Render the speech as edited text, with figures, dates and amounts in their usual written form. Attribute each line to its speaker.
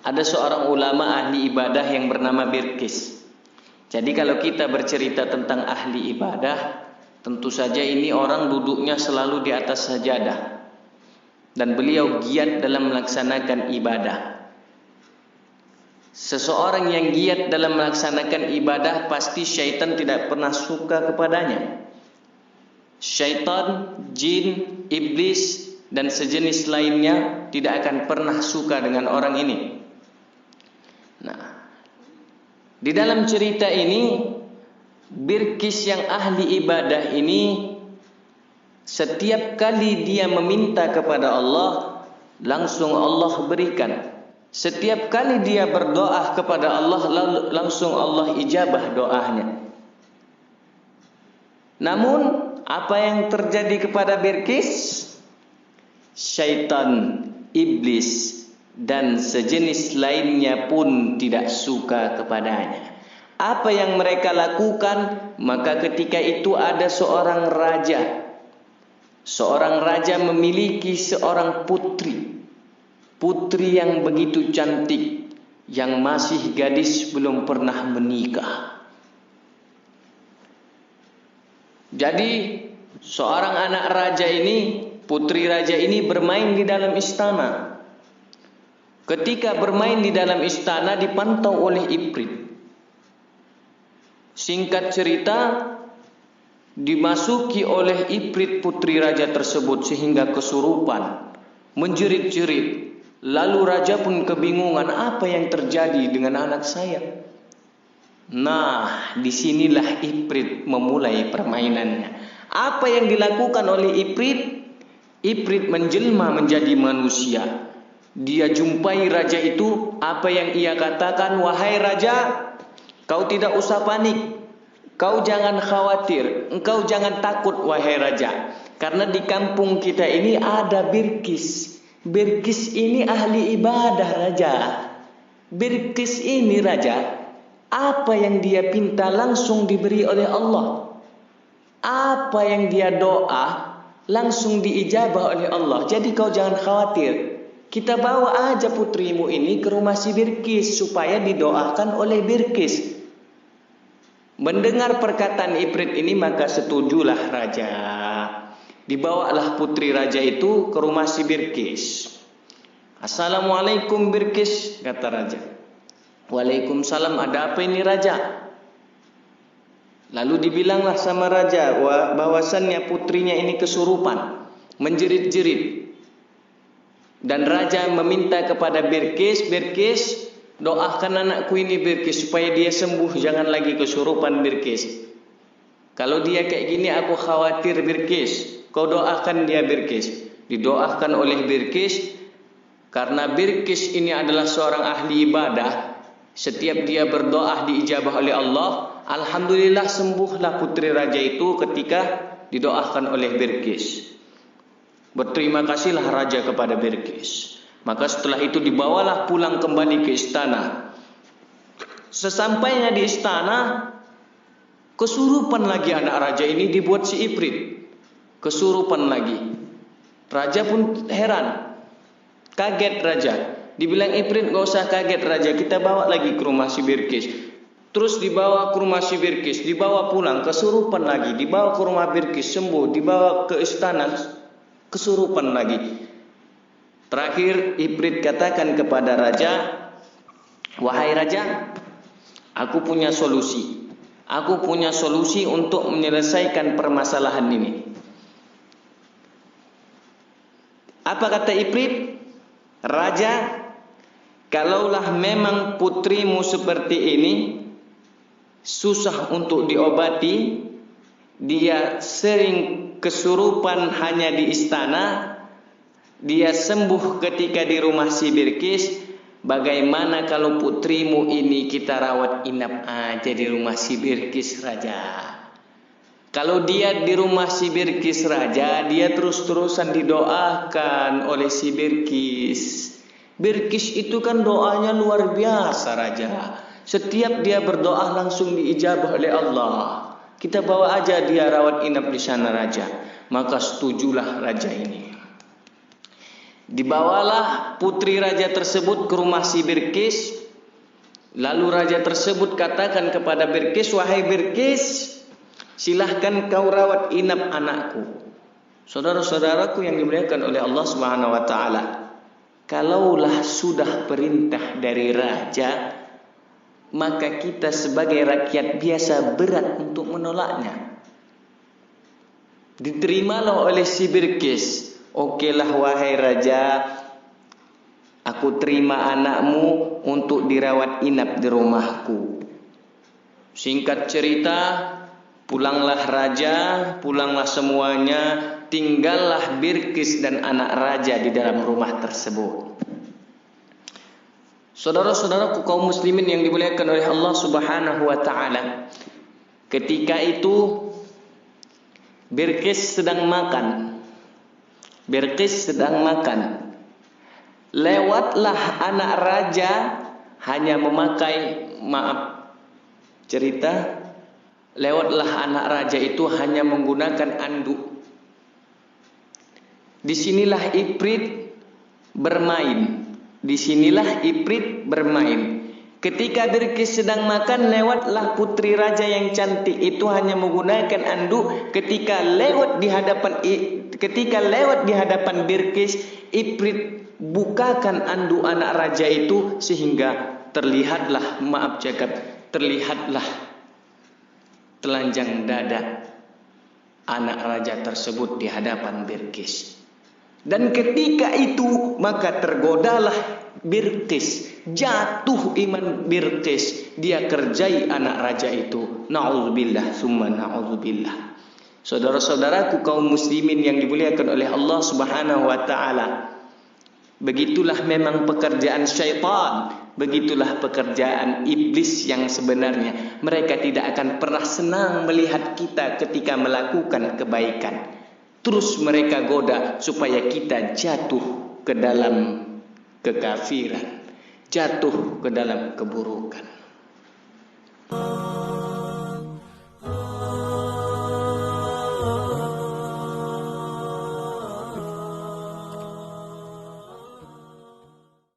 Speaker 1: ada seorang ulama ahli ibadah yang bernama Bilqis. Jadi kalau kita bercerita tentang ahli ibadah, tentu saja ini orang duduknya selalu di atas sajadah. Dan beliau giat dalam melaksanakan ibadah. Seseorang yang giat dalam melaksanakan ibadah, pasti syaitan tidak pernah suka kepadanya. Syaitan, jin, iblis, dan sejenis lainnya tidak akan pernah suka dengan orang ini. Nah, di dalam cerita ini, Bilqis yang ahli ibadah ini, setiap kali dia meminta kepada Allah, langsung Allah berikan. Setiap kali dia berdoa kepada Allah, langsung Allah ijabah doanya. Namun, apa yang terjadi kepada Bilqis? Syaitan, iblis, dan sejenis lainnya pun tidak suka kepadanya. Apa yang mereka lakukan? Maka ketika itu ada seorang raja. Seorang raja memiliki seorang putri. Putri yang begitu cantik, yang masih gadis, belum pernah menikah. Jadi seorang anak raja ini, putri raja ini bermain di dalam istana. Ketika bermain di dalam istana, dipantau oleh Ifrit. Singkat cerita, dimasuki oleh Ifrit putri raja tersebut sehingga kesurupan, menjerit-jerit. Lalu raja pun kebingungan, apa yang terjadi dengan anak saya? Nah, disinilah Ifrit memulai permainannya. Apa yang dilakukan oleh Ifrit? Ifrit menjelma menjadi manusia. Dia jumpai raja itu, apa yang ia katakan, wahai raja, kau tidak usah panik. Kau jangan khawatir, engkau jangan takut wahai raja. Karena di kampung kita ini ada Bilqis. Bilqis ini ahli ibadah raja. Bilqis ini raja, apa yang dia pinta langsung diberi oleh Allah. Apa yang dia doa langsung diijabah oleh Allah. Jadi kau jangan khawatir. Kita bawa aja putrimu ini ke rumah si Bilqis supaya didoakan oleh Bilqis. Mendengar perkataan Ifrit ini, maka setujulah raja. Dibawalah putri raja itu ke rumah si Bilqis. Assalamualaikum Bilqis, kata raja. Waalaikumsalam, ada apa ini raja? Lalu dibilanglah sama raja bahwasannya putrinya ini kesurupan, menjerit-jerit. Dan raja meminta kepada Bilqis, Bilqis, doakan anakku ini Bilqis supaya dia sembuh, jangan lagi kesurupan Bilqis. Kalau dia kayak gini aku khawatir Bilqis. Kau doakan dia Bilqis. Didoakan oleh Bilqis. Karena Bilqis ini adalah seorang ahli ibadah. Setiap dia berdoa diijabah oleh Allah. Alhamdulillah sembuhlah putri raja itu ketika didoakan oleh Bilqis. Berterima kasihlah raja kepada Bilqis. Maka setelah itu dibawalah pulang kembali ke istana. Sesampainya di istana, kesurupan lagi anak raja ini, dibuat si Ifrit. Kesurupan lagi. Raja pun heran. Kaget raja. Dibilang Ifrit, gak usah kaget raja, kita bawa lagi ke rumah si Bilqis. Terus dibawa ke rumah si Bilqis, dibawa pulang, kesurupan lagi. Dibawa ke rumah Bilqis, sembuh. Dibawa ke istana, kesurupan lagi. Terakhir Ifrit katakan kepada raja, wahai raja, aku punya solusi. Aku punya solusi untuk menyelesaikan permasalahan ini. Apa kata Ifrit? Raja, kalaulah memang putrimu seperti ini, susah untuk diobati, dia sering kesurupan hanya di istana, dia sembuh ketika di rumah si Bilqis, bagaimana kalau putrimu ini kita rawat inap aja di rumah si Bilqis raja? Kalau dia di rumah si Bilqis raja, dia terus-terusan didoakan oleh si Bilqis. Bilqis itu kan doanya luar biasa raja. Setiap dia berdoa langsung diijabah oleh Allah. Kita bawa aja dia rawat inap di sana raja. Maka setujulah raja ini. Dibawalah putri raja tersebut ke rumah si Bilqis. Lalu raja tersebut katakan kepada Bilqis, "Wahai Bilqis, silahkan kau rawat inap anakku." Saudara-saudaraku yang dimuliakan oleh Allah Subhanahu wa taala, kalaulah sudah perintah dari raja, maka kita sebagai rakyat biasa berat untuk menolaknya. Diterimalah oleh si Bilqis. "Okelah wahai raja, aku terima anakmu untuk dirawat inap di rumahku." Singkat cerita, pulanglah raja, pulanglah semuanya, tinggallah Bilqis dan anak raja di dalam rumah tersebut. Saudara-saudaraku kaum muslimin yang dimuliakan oleh Allah Subhanahu wa taala, ketika itu Bilqis sedang makan. Lewatlah anak raja hanya memakai, lewatlah anak raja itu hanya menggunakan anduk. Disinilah Ifrit bermain. Ketika Bilqis sedang makan, lewatlah putri raja yang cantik itu hanya menggunakan anduk. Ketika lewat di hadapan Bilqis, Ifrit bukakan anduk anak raja itu sehingga terlihatlah telanjang dada anak raja tersebut di hadapan Bilqis. Dan ketika itu maka tergodalah Bilqis, jatuh iman Bilqis, dia kerjai anak raja itu. Na'udzubillah summa na'udzubillah. Saudara-saudaraku kaum muslimin yang dimuliakan oleh Allah Subhanahu wa taala, begitulah memang pekerjaan syaitan, begitulah pekerjaan iblis yang sebenarnya. Mereka tidak akan pernah senang melihat kita ketika melakukan kebaikan. Terus mereka goda supaya kita jatuh ke dalam kekafiran, jatuh ke dalam keburukan.